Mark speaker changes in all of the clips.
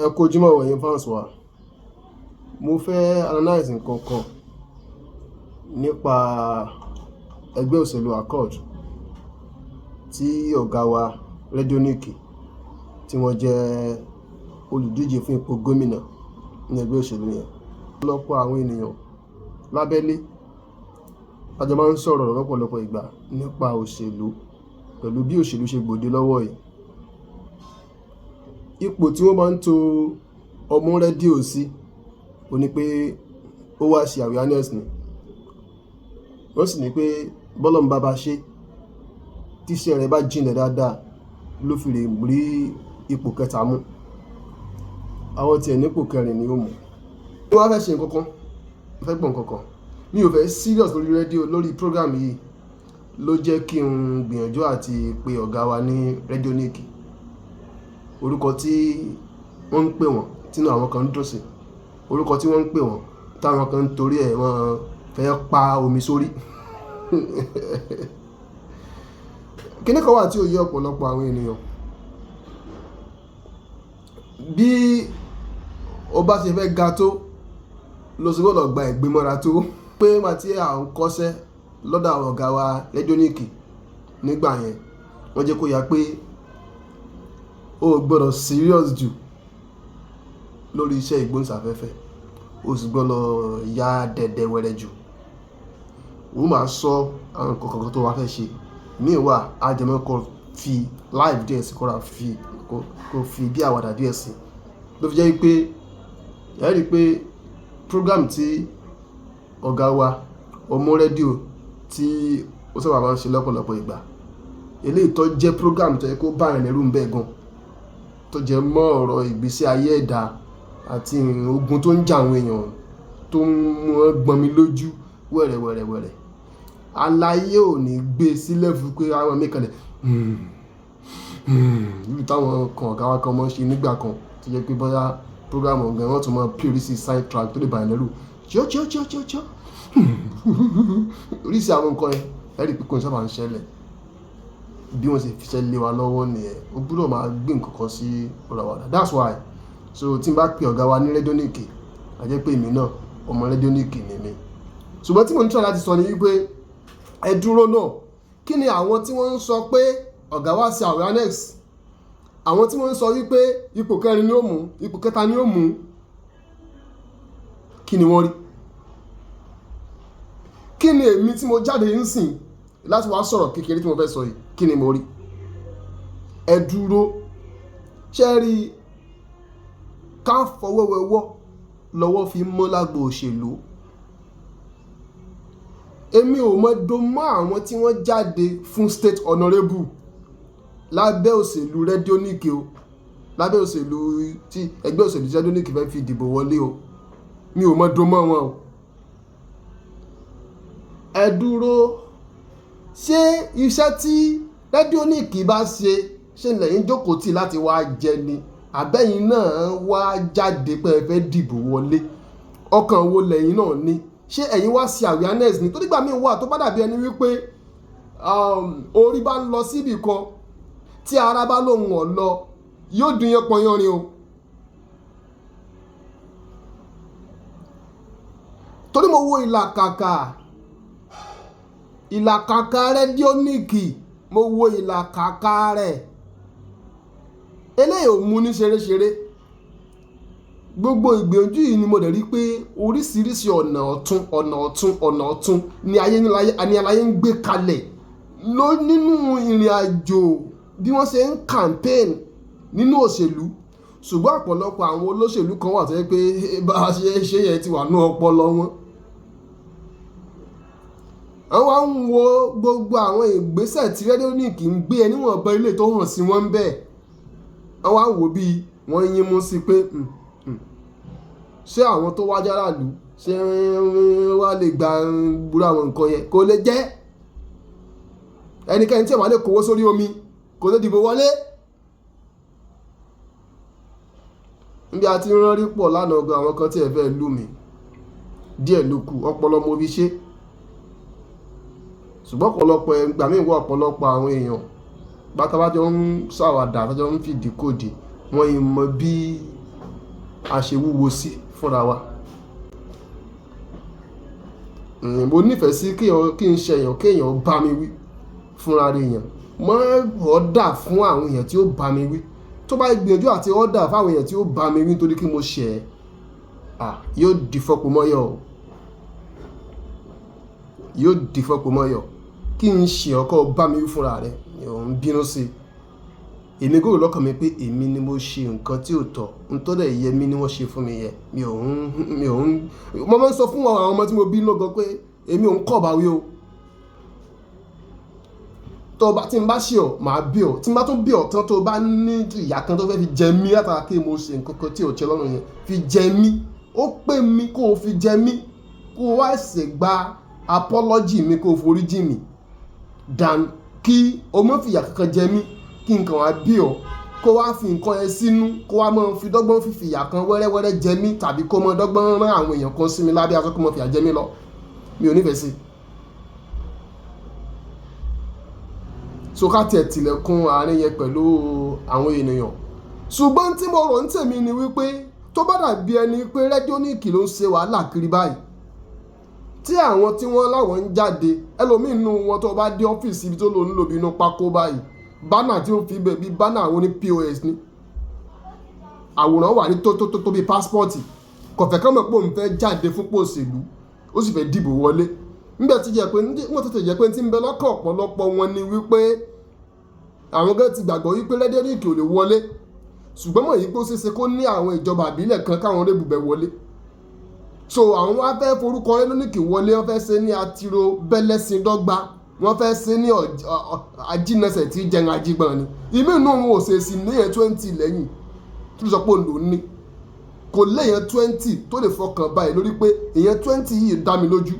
Speaker 1: Ẹ kú ojúmọ́ wọ̀nyí fans wa. Mo fẹ́ analyze nǹkan kan nípa ẹgbẹ́ òṣèlú Accord tí ọ̀gá wa Radionik tí wọ́n jẹ́ olùdíje fún ipò gómìnà ní ẹgbẹ́ òṣèlú yẹn. Ọ̀pọ̀lọpọ̀ àwọn ènìyàn lábẹ́lé a jọ máa ń sọ̀rọ̀ lọ́pọ̀lọpọ̀ ìgbà nípa òṣèlú pẹ̀lú bí òṣèlú ṣe gbòde lọ́wọ́ yìí. Ipò tí wọ́n máa ń to ọmọ rédíò sí ó ní pé ó wá ṣe awareness ni. Wọ́n sì ní pé bọ́lọ́run bá ṣe tíṣẹ́ rẹ̀ bá jinlẹ̀ dáadáa ló fi lè rí ipò kẹta mú. Àwọn tiẹ̀ nípò kẹrin ni ó mú. Bí wọ́n fẹ́ ṣe nǹkan kan, fẹ́ gbọ́n nǹkan kan, mi ò fẹ́ serious lórí rédíò lórí program yìí ló jẹ́ kí n gbìyànjú àti pe ọ̀gá wa ní Radionik. Orúkọ tí wọ́n ń pè wọ́n tínú àwọn kan ń dùn sí, orúkọ tí wọ́n ń pè wọ́n táwọn kan ń torí ẹ̀ wọ́n fẹ́ pa omi sórí. Kíní kan wà tí ó yé ọ̀pọ̀lọpọ̀ àwọn ènìyàn. Bí o bá ṣe fẹ́ ga tó ló sì gbọ́dọ̀ gba ìgbémọ́ra tó. Pé má tí à ń kọ́ṣẹ́ lọ́dọ̀ àwọn ọ̀gá wa Radionik nígbà yẹn wọ́n jẹ́ kó yá pé o gbọ́dọ̀ serious jù lórí iṣẹ́ ìgbóhùnsáfẹ́fẹ́, o sì gbọ́dọ̀ ya dẹ̀dẹ̀ wẹ̀rẹ̀ jù. O máa sọ àwọn nǹkan kankan tó wá fẹ́ ṣe. Míì wà ajẹmọ́ kó fi live díẹ̀ sí kó fi bí àwàdà díẹ̀ sí. Ló fi jẹ́ pé ẹ rí pé program tí ọ̀gá wa ọmọ rédíò tí ó sábà máa ń ṣe lọ́pọ̀lọpọ̀ ìgbà, eléyìí tó jẹ́ program tó yẹ kó bá ẹ̀rẹ̀ lẹ́rù ń bẹ̀ gan, tó jẹ́ mọ́ ọ̀rọ̀ ìgbésí ayé ẹ̀dá àti ogun tó ń jà àwọn èèyàn tó ń mú wọn gbọ́n mi lójú wẹ̀rẹ̀wẹ̀rẹ̀wẹ̀rẹ̀. Aláyé ò ní gbé sílẹ̀ fún pé àwọn mẹ́kànlẹ̀ níbi táwọn kan ọ̀gá wa kan mọ́ ṣe nígbà kan tó jẹ́ pé bóyá program ọ̀gá wọn tún máa pírìsì side track tó lè bá ẹ̀rẹ̀ lẹ́rù tíọ́tíọ́tíọ́tíọ́ oríṣi àwọn nǹkan yẹn ẹ̀rí pé kò ní sábà ń ṣẹlẹ̀. Bí wọ́n ṣe fiṣẹ́ lé wa lọ́wọ́ nìyẹn, ó gbọ́dọ̀ máa gbé nǹkan kan sí ọ̀rọ̀ àwàdà. That's why so tí n bá pe ọ̀gá wa ní Radionik, a jẹ́ pé èmi náà ọmọ Radionik ni mi. Ṣùgbọ́n tí mo ń try láti sọ ni wípé ẹ dúró náà, kí ni àwọn tí wọ́n ń sọ pé ọ̀gá wa ṣe awareness, àwọn tí wọ́n ń sọ wípé ipò kẹrin ni ó mú, ipò kẹta ni ó mú, kí ni wọ́n rí? Kí ni èmi tí mo jáde ń sìn láti wá sọ̀rọ̀ kékeré tí mo fẹ́ sọ yìí, kí ni mo rí? Ẹ dúró, ṣé rí ká fọwọ́wẹ́wọ́ lọ́wọ́ fi mọ́ lágbo òṣèlú. Èmi ò mọ̀ dó mọ́ àwọn tí wọ́n jáde fún state honourable lábẹ́ òṣèlú Radionik o, lábẹ́ òṣèlú tí ẹgbẹ́ òṣèlú Radionik fẹ́ fi dìbò wọlé o. Mi ò mọ̀ dó mọ́ wọn o. Ẹ dúró, ṣé iṣẹ́ tí Radionik bá ṣe lẹ́yìn jókòó tì láti wá jẹ ni? Àbẹ́yìn náà wá jáde pé ẹ fẹ́ dìbò wọlé? Ọkàn wo lẹ́yìn náà ní? Ṣé ẹ̀yin wá sí awareness ni? Tó nígbà míì wà tó bá dàbí ẹni wípé orí bá ń lọ síbì kan tí ara bá lóhùn ọ̀ lọ yóò dùn yẹn pọnyánrin o. Torí mo wo ìlàkàkà Radionik, mo wo ìlàkàkà rẹ̀. Eléyìí ò mú ní ṣeréṣeré. Gbogbo ìgbìyànjú yìí ni mo dẹ̀ rí pé oríṣiríṣi ọ̀nà ọ̀tún ni aláyé ń gbé kalẹ̀ nínú ìrìn àjò bí wọ́n ṣe ń campaign nínú òṣèlú. Ṣùgbọ́n ọ̀pọ̀lọpọ̀ àwọn olóṣèlú kan wà tó yẹ pé bá a ṣe yẹn ti wà ní ọpọlọ wọn. Àwọn ń wo gbogbo àwọn ìgbésẹ̀ tí Radionik ń gbé ẹ níwọ̀nba ilé tó hàn sí wọn bẹ́ẹ̀. Àwọn á wò bí wọ́n yín mú sí pé ṣé àwọn tó wá járàlú ṣé wá lè gba gbúrú àwọn nǹkan yẹn? Kò lè jẹ́. Ẹnikẹ́ni tí ó wà lè kówó sórí omi kò lè dìbò wọlé. Níbi àti rán rí pọ̀ lánàá gan, àwọn kan tí ẹ fẹ́ lù mí díẹ̀ ló kù, ọpọlọ mo fi ṣe. Ṣùgbọ́n ọ̀pọ̀lọpọ̀ ìgbà míì wà ọ̀pọ̀lọpọ̀ àwọn èèyàn bátabájọ́ ń ṣàwàdà, tájọ́ ń fìdí kòdì, wọ́n yìí mọ bí a ṣe wúwo sí fúnra wa. Mo nífẹ̀ẹ́ sí kí n ṣe èèyàn kéèyàn bá mi wí fúnra rẹ̀ èèyàn, mọ́ ọ̀dà fún àwọn èèyàn tí ó bá mi wí. Tó bá gbìyànjú àti ọ̀dà fún àwọn èèyàn tí ó bá mi wí nítorí kí mo ṣẹ̀ yóò di fọ́pọ̀ mọ́yọ̀ o, yóò di fọ́pọ̀ mọ́yọ̀. Kí n ṣe ọkọ̀ bá mi wí fúnra rẹ̀ ò ń bínú sí i. Èmi gòrò lọ́kàn mi pé èmi ni mo ṣe nǹkan tí ò tọ́, n tó dẹ̀ yẹ mí ni wọ́n ṣe fún mi yẹ. Mo máa ń sọ fún àwọn ọmọ tí mo bí lọ́gọ́ pé èmi ò ń kọ̀ bá wí o. Tí n bá ṣe ọ̀ máa bí ọ̀, tí n bá tún bí ọ̀ tán tó bá ní ìyà kan tó fẹ́ fi jẹ mí látara kí mo ṣe nǹkan kan tí ò ṣe lọ́nà yẹn fi jẹ mí, ó pè mí kó o fi jẹ mí, kó o wá ṣe gba apology mi, kó o foríjì mi dan kí o má fi ìyà kankan jẹ mí kí nǹkan wá bí ọ̀ kó wá fi nǹkan yẹn sínú, kó wá máa fi dọ́gbọ́n fífi ìyà kan wẹ́rẹ́wẹ́rẹ́ jẹ mí, tàbí kó máa dọ́gbọ́n rán àwọn èèyàn kan sí mi lábẹ́ aṣọ kó máa fi ìyà jẹ mí lọ. Mi ò nífẹ̀ẹ́ sí. So ká tiẹ̀ tilẹ̀kùn àárín yẹn pẹ̀lú àwọn ènìyàn. Ṣùgbọ́n tí mo rò ń tèmi ni wípé tó bá dàbí ẹni pé Radionik ló ń ṣe wàhálà kiri báyìí, tí àwọn tí wọ́n láwọn ń jáde, ẹlòmíín nínú wọn tó bá dé ọ́fíìsì ibi tó lò ń lò bí inú pákó báyìí, bánà tí ó fi bẹ̀ bí bánà àwọn ní POS ni, àwòrán wà ní tó bí pásítọ̀tì, kọ̀fẹ́ kan mọ̀ pé òun fẹ́ jáde fún pòṣèlú, ó sì fẹ́ dìbò wọlé. Nígbà tí wọ́n tètè jẹ́ pé tí ń bẹ lọ́kàn ọ̀pọ̀lọpọ̀ wọn ni wípé àwọn gan ti gbàgbọ́ wípé Radionik ò lè wọlé, ṣùgbọ́n mọ̀ yìí pé ó ṣeéṣe kó ní àwọn ìjọba àbílẹ̀ kan káwọn rébùbẹ̀ wọlé. So àwọn wá fẹ́ forúkọ Radionik wọlé, wọ́n fẹ́ ṣe ní àtìrò bẹ́lẹ́sìn dọ́gba, wọ́n fẹ́ ṣe ní ajínẹsẹ̀ tí jẹun ajígbọ̀n ni. Ìmí inú wọn ò ṣèṣì ní èèyàn 20 lẹ́yìn tó sọ pé òun ló ní, kò léèyàn 20 tó lè fọkàn báyìí lórí pé èèyàn 20 yìí dá mi lójú.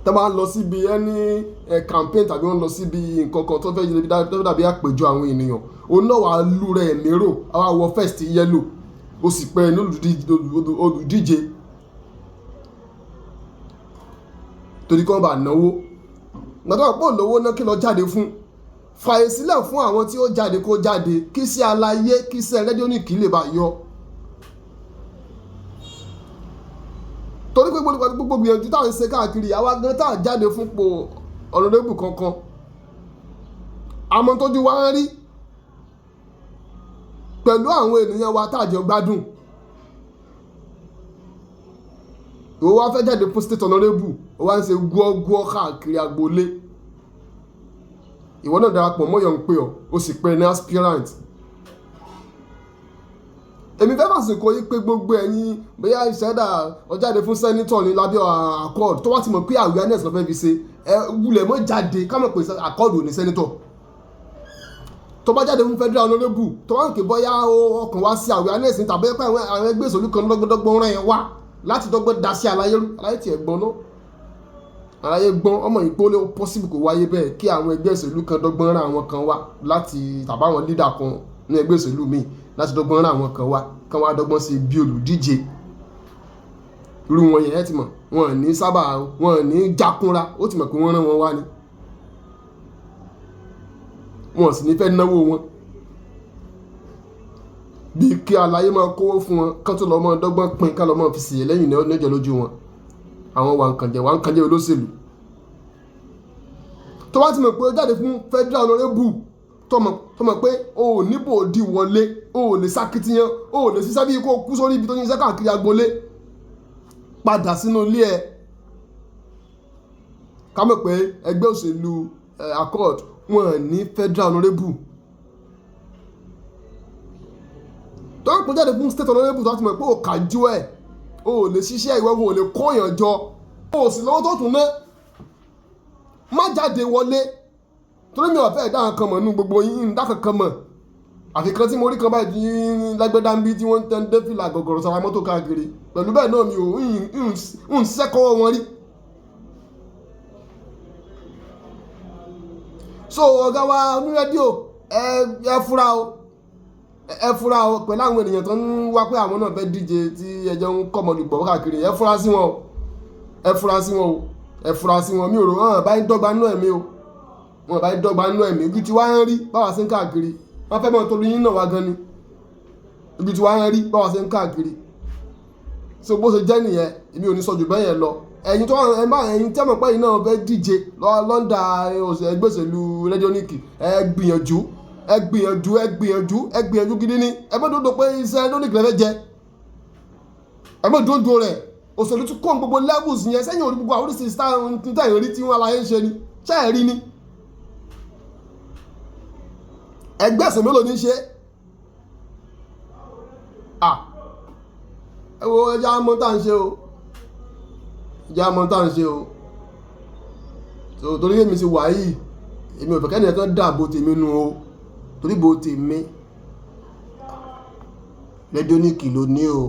Speaker 1: Tó bá lọ síbi ẹni campaign tàbí wọ́n lọ síbi nǹkan kan tó fẹ́ dàbí àpèjọ àwọn ènìyàn, òun náà wà á lù rẹ̀ lérò, àwa wọ first yellow, ó sì pẹ́ ní olùdíje torí kí wọ́n bá náwó. Gbàtọ́ pọ̀ lówó náà kí lọ jáde fún, fàyè sílẹ̀ fún àwọn tí ó jáde kó jáde, kí sí aláyé, kí sí Radionik lè bá yọ. Torí pé gbogbo gbìyànjú táwọn ń ṣe káàkiri, àwa gan tá à jáde fún po ọ̀nàdébù kankan, àmọ́ tójú wa ń rí pẹ̀lú àwọn ènìyàn wa tá à jọ gbádùn. Ìwọ wá fẹ́ jáde fún state honorable, ó wá ń ṣe gbọ́gbọ́ káàkiri agboolé. Ìwọ náà darapọ̀ mọ́yọ̀ ń pè ọ́, ó sì pẹ́ ní aspirant. Èmi fẹ́ máa sìnkú yí pé gbogbo ẹ̀yin bóyá ìṣẹ́dá ọjáde fún sẹ́nítọ̀ ní lábẹ́ accord tó wá ti mọ̀ pé awareness ló fẹ́ fi ṣe wulẹ̀ mọ́ jáde ká mọ̀ pé accord ò ní sẹ́nítọ̀. Tó bá jáde fún federal honorable tó wá ń ké bóyá ọkàn wá sí awareness ní tàbí pé àwọn ẹgbẹ́ ìṣòlú kan dọ́gbọ́n rán ẹ wá láti dọ́gbọ́n da sí aláyé tiẹ̀ gbọ́n náà. Aláyé gbọ́n ọmọ ìpólé possible kò wáyé bẹ́ẹ̀ kí àwọn ẹgbẹ́ ìṣòlú kan dọ́gbọ́n rán àwọn kan wá láti tàbáwọn leader kan ní ẹgbẹ́ ìṣòlú míì láti dọ́gbọ́n rán àwọn kan wá dọ́gbọ́n sí bí olùdíje. Irú wọn yẹn ti mọ̀, wọn ní sábà wọn ní jákúnra, ó ti mọ̀ pé wọ́n rán wọn wá ni. Wọn sì ní fẹ́ náwó wọn. Bí kí aláyé máa kówó fún wọn, kán tó lọ mọ́ dọ́gbọ́n pín ká lọ mọ́ fi sìyẹ lẹ́yìn níjọ lójú wọn. Àwọn wà ń kànjẹ́ olóṣèlú. Tó bá ti mọ̀ pé ó jáde fún federal honorable tó mọ̀ pé o ò níbò di wọlé, o ò lè sákìtìyàn, o ò lè ṣiṣẹ́ bí kò kú sórí ibi tó ní iṣẹ́ káàkiri agboolé, padà sínú ilé ẹ. Ká mọ̀ pé ẹgbẹ́ òṣèlú accord wọn ní federal honorable. Tó ń pè jáde fún state honorable tó ti mọ̀ pé o kàjú ẹ̀, o ò lè ṣiṣẹ́ ìwọ, o ò lè kóyàn jọ, o ò sì lọ́wọ́ tó tún ná, má jáde wọlé. Torí mi ò fẹ́ dá nǹkan mọ̀ nínú gbogbo yín, dá kankan mọ̀. Àfi kan tí mo rí kan báyìí ní lágbẹ́dá ń bí tí wọ́n ń tẹ́ ń dé fìlà gọ̀gọ̀rọ̀ sára mọ́tò káàkiri. Pẹ̀lú bẹ́ẹ̀ náà mi ò ń sẹ́kọ̀ọ́ wọn rí. So ọ̀gá wa ní rédíò ẹ fura o pẹ̀lú àwọn ènìyàn tó ń wá pé àwọn náà fẹ́ díje tí ẹjọ́ ń kọ́ ọmọlùpọ̀ káàkiri, ẹ fura sí wọn mi ò rò hàn báyìí dọ́gba nínú ẹ̀mí o. Wọn bá dọ́gba nínú ẹ̀mí ojú tí wá ń rí báwa sí ń káàkiri, wọ́n fẹ́ mọ́ torí yín náà wá gan ni. ibi tí wàá rí báwa ṣe ń káàkiri so bó ṣe jẹ́ nìyẹn èmi ò ní sọ jù bẹ́ẹ̀ yẹn lọ ẹ̀yin tó ẹ̀yin tẹ́mọ̀ pé yìí náà fẹ́ díje lọ́ndà ẹgbẹ́ òṣèlú Radionik ẹ gbìyànjú gidi ni ẹ bá dòdò pé iṣẹ́ Radionik lẹ́fẹ́ jẹ ẹ bá dòdò rẹ̀ òṣèlú tún kó gbogbo levels yẹn sẹ́yìn orí gbogbo àwọn oríṣiríṣi táyà orí tí wọ́n aláyé ń ṣe ni ṣé ẹ̀ rí ni ẹgbẹ́ ẹ̀sìn mélòó ní ṣe ẹ wo ẹja mọ́ tá à ń ṣe o ìjà mọ́ tá à ń ṣe o torí èmi ti wà yìí èmi ò fẹ́ kẹ́ni ẹ̀kan dàbò tèmi nu o torí bò tèmi Radionik ló ní o.